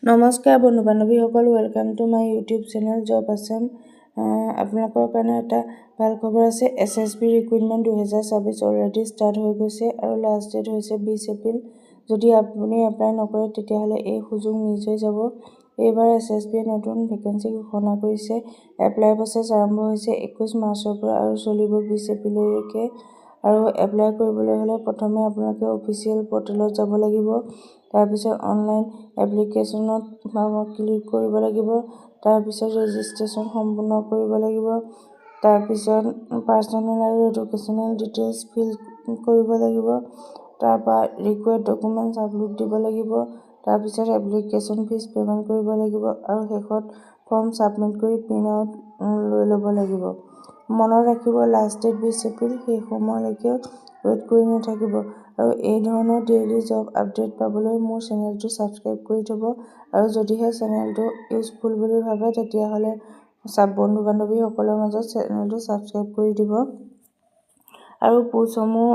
নমস্কাৰ বন্ধু বান্ধৱীসকল, welcome to my YouTube channel job Assam. আপোনালোকৰ কাৰণে এটা ভাল খবৰ আছে। SSB ৰিক্ৰুইটমেণ্ট 2024 অলৰেডি ষ্টাৰ্ট হৈ গৈছে আৰু লাষ্ট ডেট হৈছে 20 এপ্ৰিল। যদি আপুনি এপ্লাই নকৰে তেতিয়াহ'লে এই সুযোগ মিছ হৈ যাব। এইবাৰ SSBয়ে নতুন ভেকেঞ্চি ঘোষণা কৰিছে। এপ্লাই প্ৰচেছ আৰম্ভ হৈছে 21 মাৰ্চৰ পৰা আৰু চলিব 20 এপ্ৰিললৈকে। আৰু এপ্লাই কৰিবলৈ হ'লে প্ৰথমে আপোনালোকে অফিচিয়েল পৰ্টেলত যাব লাগিব। তাৰপিছত অনলাইন এপ্লিকেশ্যনত ক্লিক কৰিব লাগিব। তাৰপিছত ৰেজিষ্ট্ৰেশ্যন সম্পূৰ্ণ কৰিব লাগিব। তাৰপিছত পাৰ্চনেল আৰু এডুকেশ্যনেল ডিটেইলছ ফিল কৰিব লাগিব। তাৰপৰা ৰিকুৱাৰ্ড ডকুমেণ্টছ আপলোড দিব লাগিব। তাৰপিছত এপ্লিকেশ্যন ফিজ পে'মেণ্ট কৰিব লাগিব আৰু শেষত ফৰ্ম ছাবমিট কৰি প্ৰিণ্ট আউট লৈ ল'ব লাগিব। মনত ৰাখিব, লাষ্ট ডেট 20 এপ্ৰিল। সেই সময়লৈকে ৱেইট কৰি নাথাকিব। আৰু এই ধৰণৰ ডেইলি জব আপডেট পাবলৈ মোৰ চেনেলটো ছাবস্ক্ৰাইব কৰি থ'ব। আৰু যদিহে চেনেলটো ইউজফুল বুলি ভাবে তেতিয়াহ'লে বন্ধু বান্ধৱীসকলৰ মাজত চেনেলটো ছাবস্ক্ৰাইব কৰি দিব। আৰু পোষ্টসমূহ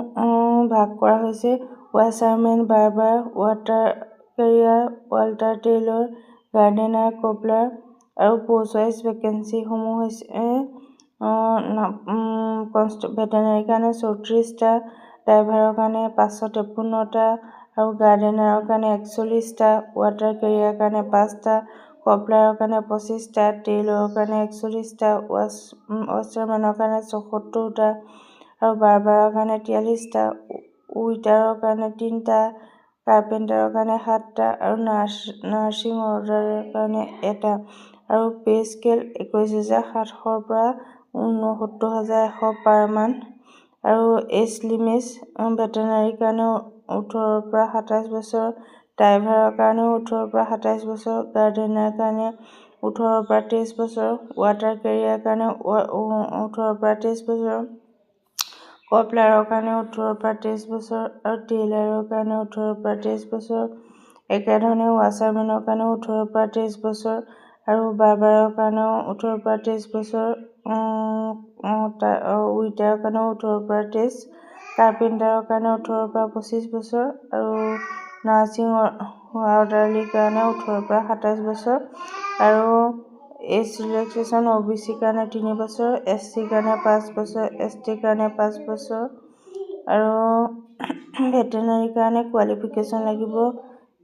ভাগ কৰা হৈছে washerman, barber, water carrier, welder tailor, gardener, cobbler. আৰু পোষ্ট ৱাইজ ভেকেঞ্চিসমূহ হৈছে ভেটেনাৰীৰ কাৰণে 34টা, ড্ৰাইভাৰৰ কাৰণে 553টা আৰু গাৰ্ডেনাৰৰ কাৰণে 41টা, ৱাটাৰ কেৰিয়াৰৰ কাৰণে 5টা, কপলাৰৰ কাৰণে 25টা, টেইলৰৰ কাৰণে 41টা, ৱাছাৰমেনৰ কাৰণে 74টা আৰু বাৰ্বাৰৰ কাৰণে 43টা, উইটাৰৰ কাৰণে 3টা, কাৰ্পেণ্টাৰৰ কাৰণে 7টা আৰু নাৰ্ছিং অৰ্ডাৰৰ কাৰণে 1টা। আৰু পে স্কেল 21,700 পৰা 69,100 পাৰ মান্থ। আৰু এজ লিমিট ভেটেনাৰীৰ কাৰণে 18 পৰা 27 বছৰ, ড্ৰাইভাৰৰ কাৰণেও 18 পৰা 27 বছৰ, গাৰ্ডেনাৰৰ কাৰণে 18 পৰা 23 বছৰ, ৱাটাৰ কেৰিয়াৰৰ কাৰণে 18 পৰা 23 বছৰ, কপলাৰৰ কাৰণে 18 পৰা 23 বছৰ আৰু টেইলাৰৰ কাৰণে 18 পৰা 23 বছৰ। একেধৰণে ৱাছাৰমেনৰ কাৰণেও 18 পৰা 23 বছৰ আৰু বাৰ্বাৰৰ কাৰণেও 18 পৰা 23 বছৰ, উইটাৰৰ কাৰণেও 18 পৰা 23, কাৰ্পেণ্টাৰৰ কাৰণে 18 পৰা 25 বছৰ আৰু নাৰ্ছিং অৰ্ডাৰলিৰ কাৰণে 18 পৰা 27 বছৰ। আৰু এজ ৰিলেক্সেশ্যন OBC কাৰণে 3 বছৰ, SC কাৰণে 5 বছৰ, ST কাৰণে 5 বছৰ। আৰু ভেটেনাৰীৰ কাৰণে কোৱালিফিকেশ্যন লাগিব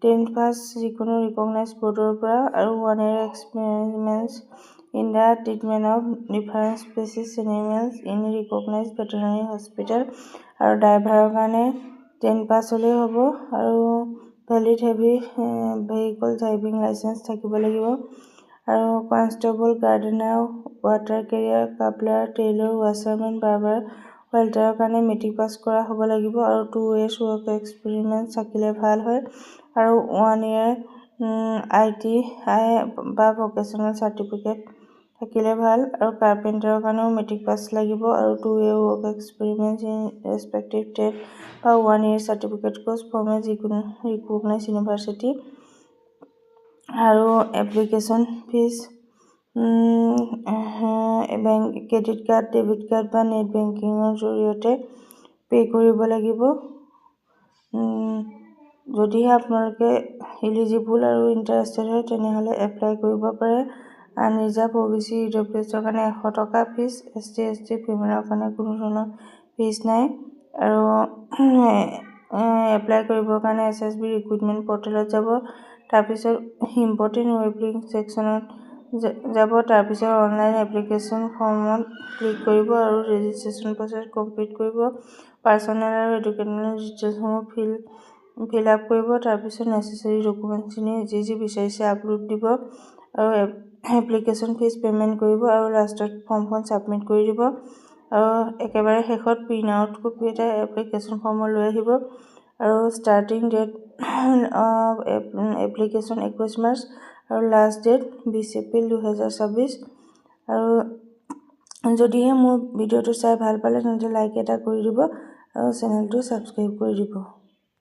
10th পাছ যিকোনো ৰিকগনাইজ বৰ্ডৰ পৰা আৰু 1 year experience in the treatment of different species animals in recognise veterinary hospital. আৰু ড্ৰাইভাৰৰ কাৰণে 10 পাছ হ'লেই হ'ব আৰু valid heavy vehicle driving licence থাকিব লাগিব। আৰু constable, gardener, water carrier, cobbler, tailor, washerman, barber, ৱেল্টাৰৰ কাৰণে মেট্ৰিক পাছ কৰা হ'ব লাগিব আৰু 2 years ৱৰ্ক এক্সপিৰিয়েঞ্চ থাকিলে ভাল হয়। আৰু 1 year ITI বা ভকেশ্যনেল চাৰ্টিফিকেট থাকিলে ভাল। আৰু কাৰ্পেণ্টাৰৰ কাৰণেও মেট্ৰিক পাছ লাগিব আৰু 2 year work experience in respective trade বা 1 year চাৰ্টিফিকেট কোৰ্চ ফ্ৰম যিকোনো ৰিকগনাইজ ইউনিভাৰ্চিটি। আৰু application fees credit card, debit card বা নেট বেংকিঙৰ জৰিয়তে পে' কৰিব লাগিব। যদিহে আপোনালোকে ইলিজিবল আৰু ইণ্টাৰেষ্টেড হয় তেনেহ'লে এপ্লাই কৰিব পাৰে। আনৰিজাৰ্ভ OBC EWSৰ কাৰণে 100 টকা ফিজ, SC ST ফিমেলৰ কাৰণে কোনো ধৰণৰ ফিজ নাই। আৰু এপ্লাই কৰিবৰ কাৰণে SSB ৰিক্ৰুইটমেণ্ট পৰ্টেলত যাব। তাৰপিছত ইম্পৰ্টেণ্ট ৱেব লিংক ছেকশ্যনত যাব। তাৰপিছত অনলাইন এপ্লিকেশ্যন ফৰ্মত ক্লিক কৰিব আৰু ৰেজিষ্ট্ৰেশ্যন প্ৰচেছ কমপ্লিট কৰিব। পাৰ্চনেল আৰু এডুকেশ্যনেল ডিটেইলছসমূহ ফিল আপ কৰিব। তাৰপিছত নেচেছেৰী ডকুমেণ্টছখিনি যি বিচাৰিছে আপলোড দিব আৰু এপ্লিকেশ্যন ফিজ পে'মেণ্ট কৰিব আৰু লাষ্টত ফৰ্মখন ছাবমিট কৰি দিব। আৰু একেবাৰে শেষত প্ৰিণ্ট আউট কপি এটা এপ্লিকেশ্যন ফৰ্মৰ লৈ আহিব। আৰু ষ্টাৰ্টিং ডেট এপ্লিকেশ্যন 21 মাৰ্চ আৰু লাষ্ট ডেট 20 এপ্ৰিল 2024। আৰু যদিহে মোৰ ভিডিঅ'টো চাই ভাল পালে তেন্তে লাইক এটা কৰি দিব আৰু চেনেলটো ছাবস্ক্ৰাইব কৰি দিব।